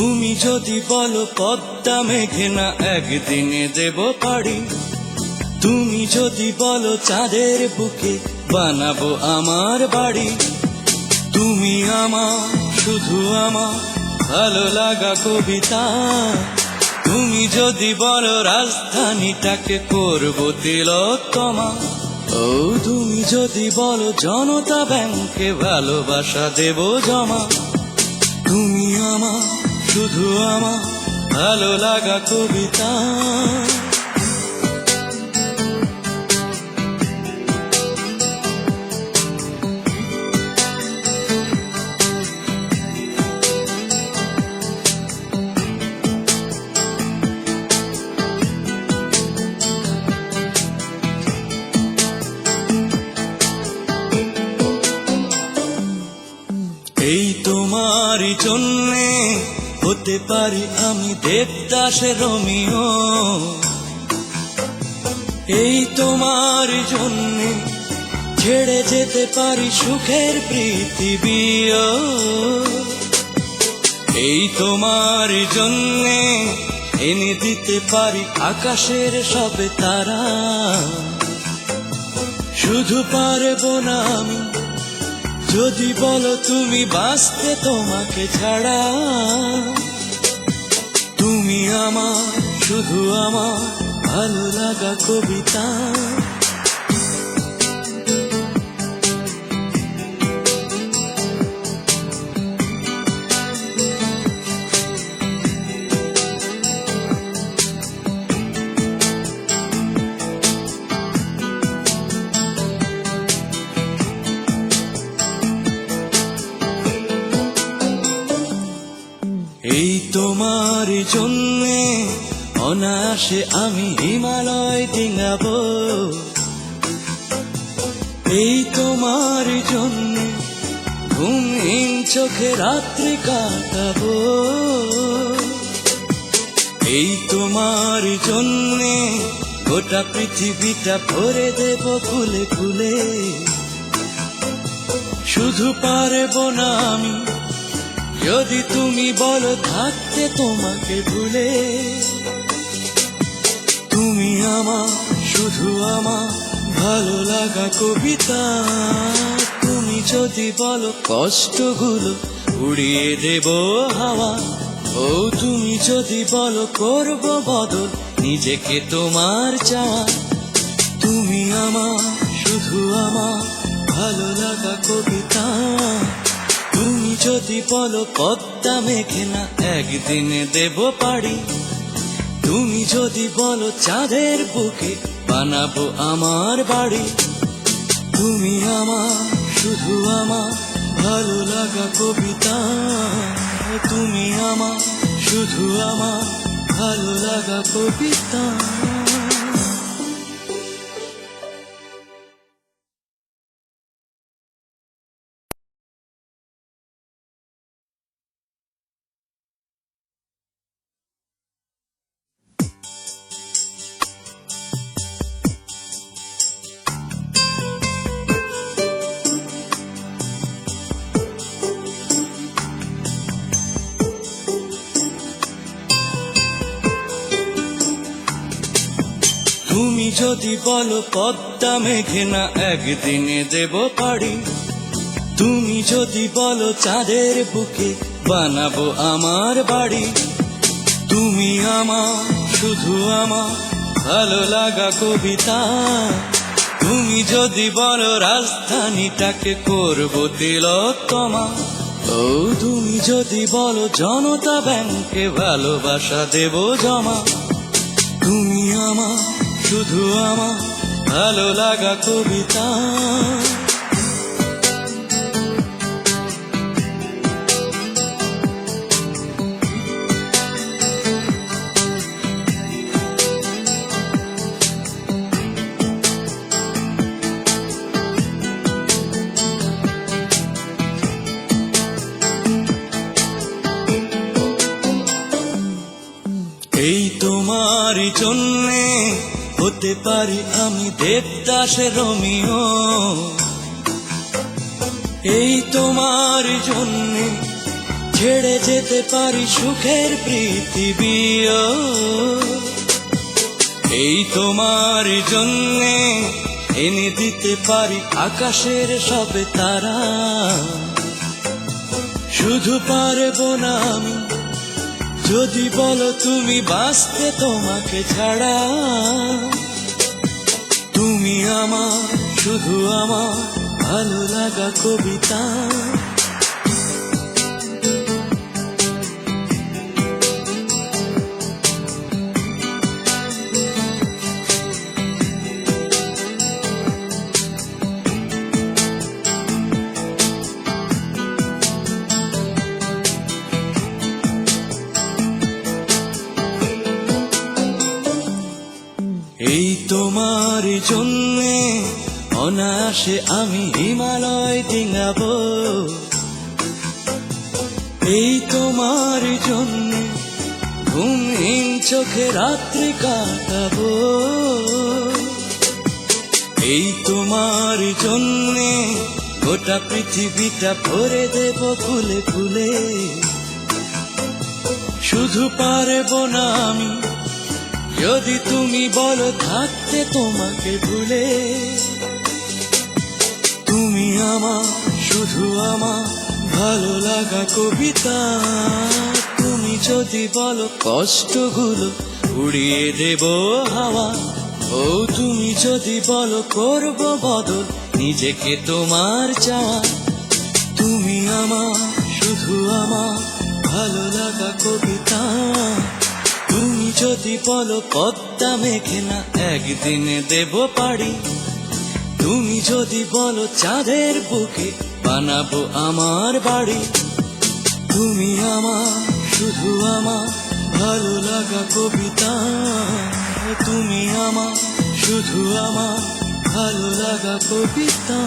তুমি যদি বলো পদ্মা মেঘনা একদিনে দেব পাড়ি, তুমি যদি বলো চাঁদের বুকে বানাবো আমার বাড়ি, তুমি আমার শুধু আমার ভালো লাগা কবিতা, তুমি যদি বলো রাজধানীটাকে করবো তিলোত্তমা, ও তুমি যদি বলো জনতা ব্যাংকে ভালোবাসা দেব জমা, তুমি আমার শুধু আমার ভালো লাগা কবিতা। এই তোমারই জন্যে হতে পারি আমি দেবদাসের রোমিও, এই তোমারই জন্যে ছেড়ে যেতে পারি সুখের পৃথিবীও, এই তোমারই জন্যে এনে দিতে পারি আকাশের সব তারা, শুধু পারবো না আমি যদি বলো তুমি বাঁচতে তোমাকে ছাড়া, তুমি আমার শুধু আমার ভালো লাগা কবিতা। এই তোমার জন্যে অনায়াসে আমি হিমালয় ডিঙাবো, এই তোমার জন্যে ঘুমহীন চোখে রাত্রি কাটাবো, এই তোমার জন্যে গোটা পৃথিবীটা ভরে দেব ফুলে ফুলে, শুধু পারবো না আমি যদি তুমি বলো থাকতে তোমাকে ভুলে, তুমি আমার শুধু আমার ভালো লাগা কবিতা, তুমি যদি বলো কষ্টগুলো উড়িয়ে দেব হাওয়া, ও তুমি যদি বলো করব বদল নিজেকে তোমার চাওয়া, তুমি আমার শুধু আমার ভালো লাগা কবিতা, তুমি যদি বলো পদ্মা মেঘনা একদিনে দেব পাড়ি, তুমি যদি বলো চাঁদের বুকে বানাবো আমার বাড়ি, তুমি আমার শুধু আমার ভালো লাগা কবিতা, তুমি আমার শুধু আমার ভালো লাগা কবিতা। তুমি যদি বলো পদ্মা মেঘনা একদিনে দেব পাড়ি, তুমি যদি বলো চাঁদের বুকে বানাবো আমার বাড়ি, তুমি আমার শুধু আমার ভালো লাগা কবিতা, তুমি যদি বলো রাজধানীটাকে করবো তিলোত্তমা, ও তুমি যদি বলো জনতা ব্যাংকে ভালোবাসা দেব জমা, তুমি আমার শুধু আমার ভালো লাগা কবিতা। এই তোমারই জন্যে হতে পারি আমি দেবদাসের রোমিও, এই তোমার জন্যে ছেড়ে যেতে পারি সুখের পৃথিবীও। এই তোমার জন্যে এনে দিতে পারি আকাশের সবে তারা। শুধু পারবো না আমি যদি বলো তুমি বাঁচতে তোমাকে ছাড়া। তুমি আমার শুধু আমার ভালো লাগা কবিতা। এই তোমার জন্যে অনায়াসে আমি হিমালয় ডিঙাবো। এই তোমার জন্যে ঘুমহীন চোখে রাত্রি কাটাবো। এই তোমার জন্যে গোটা পৃথিবীটা ভরে দেব ফুলে ফুলে। শুধু পারবো না আমি যদি তুমি বলো থাকতে তোমাকে ভুলে। তুমি আমার শুধু আমার ভালো লাগা কবিতা। তুমি যদি বলো কষ্টগুলো উড়িয়ে দেব হাওয়া। ও তুমি যদি বলো করব বদল নিজেকে তোমার চাওয়া। তুমি আমার শুধু আমার ভালো লাগা কবিতা। তুমি যদি বলো পদ্মা মেঘনা একদিনে দেব পারি। তুমি যদি বলো চাঁদের বুকে বানাবো আমার বাড়ি। তুমি আমার শুধু আমার ভালো লাগা কবিতা। তুমি আমার শুধু আমার ভালো লাগা কবিতা।